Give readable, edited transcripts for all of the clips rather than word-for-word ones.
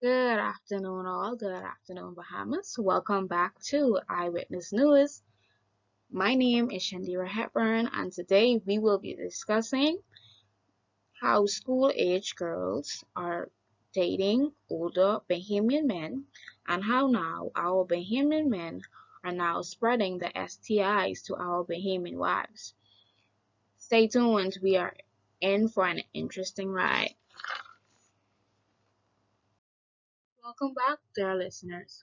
Good afternoon, all. Good afternoon, Bahamas. Welcome back to Eyewitness News. My name is Shandira Hepburn, and today we will be discussing how school age girls are dating older Bahamian men and how now our Bahamian men are now spreading the STIs to our Bahamian wives. Stay tuned, we are in for an interesting ride. Welcome back, dear listeners.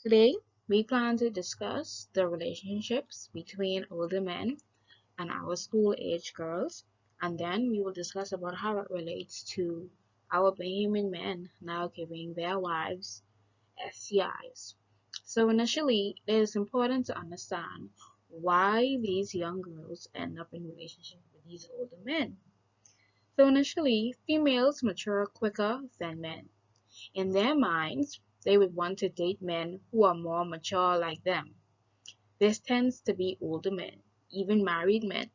Today, we plan to discuss the relationships between older men and our school-age girls, and then we will discuss about how it relates to our Bahamian men now giving their wives STIs. So initially, it is important to understand why these young girls end up in relationships with these older men. So initially, females mature quicker than men. In their minds, they would want to date men who are more mature like them. This tends to be older men, even married men.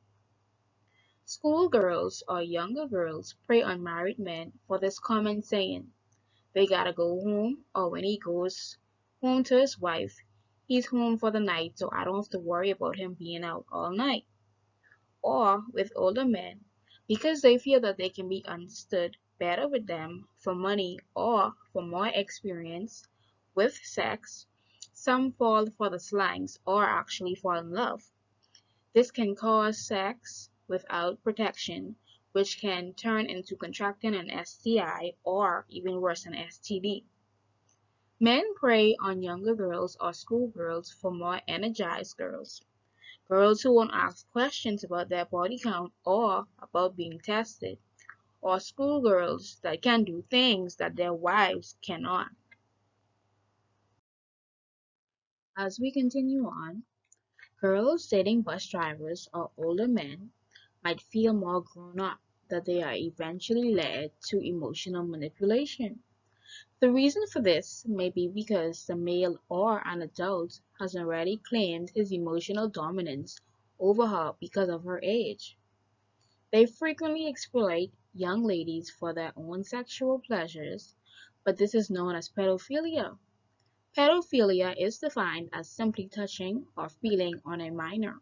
Schoolgirls or younger girls prey on married men for this common saying, they gotta go home, or when he goes home to his wife, he's home for the night, so I don't have to worry about him being out all night. Or with older men, because they feel that they can be understood better with them for money or for more experience with sex, some fall for the slangs or actually fall in love. This can cause sex without protection, which can turn into contracting an STI or even worse, an STD. Men prey on younger girls or schoolgirls for more energized girls. Girls who won't ask questions about their body count or about being tested, or schoolgirls that can do things that their wives cannot. As we continue on, girls dating bus drivers or older men might feel more grown up, that they are eventually led to emotional manipulation. The reason for this may be because the male or an adult has already claimed his emotional dominance over her because of her age. They frequently exploit young ladies for their own sexual pleasures, but this is known as pedophilia. Pedophilia is defined as simply touching or feeling on a minor.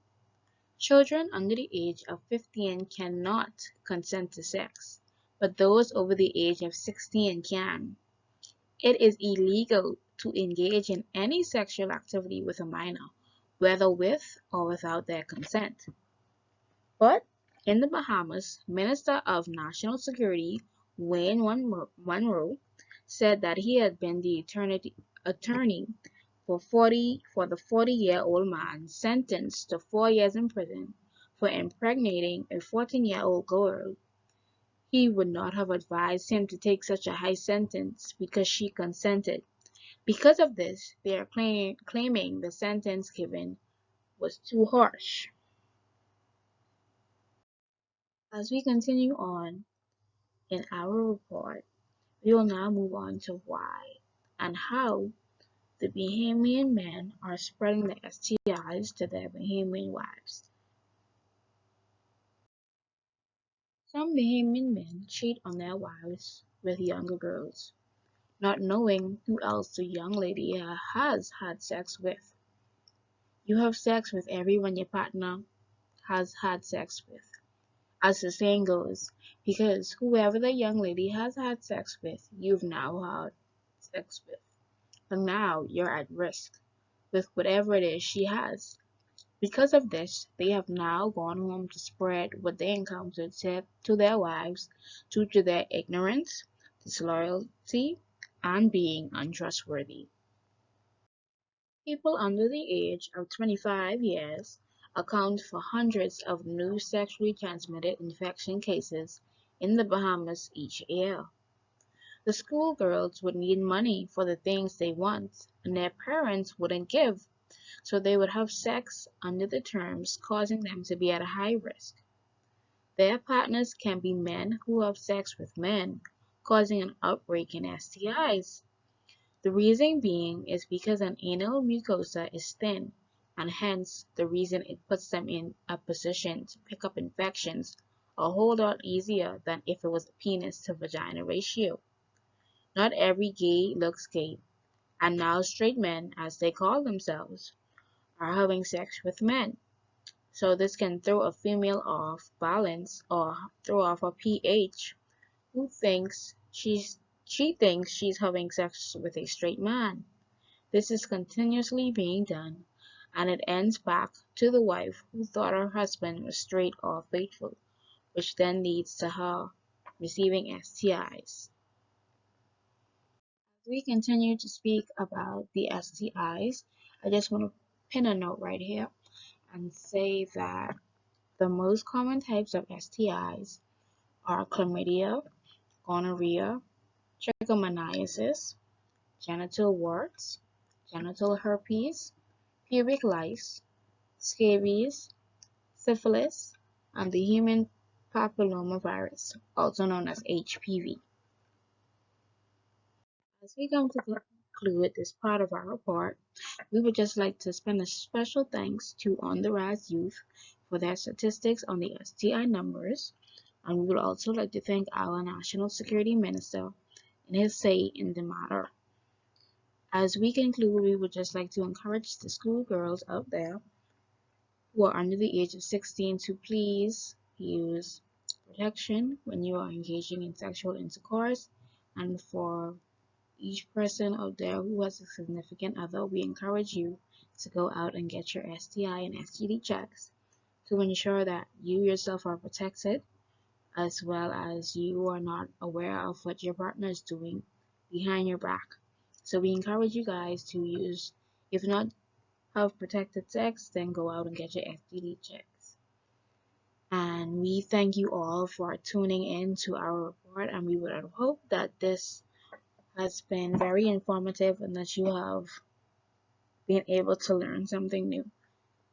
Children under the age of 15 cannot consent to sex, but those over the age of 16 can. It is illegal to engage in any sexual activity with a minor, whether with or without their consent. But in the Bahamas, Minister of National Security Wayne Monroe said that he had been the attorney for the 40-year-old man sentenced to 4 years in prison for impregnating a 14-year-old girl. He would not have advised him to take such a high sentence because she consented. Because of this, they are claiming the sentence given was too harsh. As we continue on in our report, we will now move on to why and how the Bahamian men are spreading the STIs to their Bahamian wives. Some Bahamian men cheat on their wives with younger girls, not knowing who else the young lady has had sex with. You have sex with everyone your partner has had sex with, as the saying goes, because whoever the young lady has had sex with, you've now had sex with. And now you're at risk with whatever it is she has. Because of this, they have now gone home to spread what they encountered to their wives due to their ignorance, disloyalty, and being untrustworthy. People under the age of 25 years account for hundreds of new sexually transmitted infection cases in the Bahamas each year. The schoolgirls would need money for the things they want, and their parents wouldn't give, so they would have sex under the terms, causing them to be at a high risk. Their partners can be men who have sex with men, causing an outbreak in STIs. The reason being is because an anal mucosa is thin, and hence the reason it puts them in a position to pick up infections a whole lot easier than if it was a penis to vagina ratio. Not every gay looks gay, and now straight men, as they call themselves, are having sex with men. So this can throw a female off balance or throw off a PH who thinks she thinks she's having sex with a straight man. This is continuously being done, and it ends back to the wife who thought her husband was straight or faithful, which then leads to her receiving STIs. As we continue to speak about the STIs, I just want to pin a note right here and say that the most common types of STIs are chlamydia, gonorrhea, trichomoniasis, genital warts, genital herpes, pubic lice, scabies, syphilis, and the human papillomavirus, also known as HPV. As we come to conclude this part of our report, we would just like to spend a special thanks to On the Rise Youth for their statistics on the STI numbers, and we would also like to thank our National Security Minister and his say in the matter. As we conclude, we would just like to encourage the schoolgirls out there who are under the age of 16 to please use protection when you are engaging in sexual intercourse. And for each person out there who has a significant other, we encourage you to go out and get your STI and STD checks to ensure that you yourself are protected as well as you are not aware of what your partner is doing behind your back. So we encourage you guys to use, if not have protected sex, then go out and get your STD checks. And we thank you all for tuning in to our report, and we would hope that this has been very informative and that you have been able to learn something new.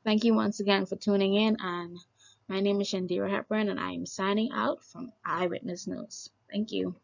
Thank you once again for tuning in, and my name is Shandira Hepburn, and I am signing out from Eyewitness News. Thank you.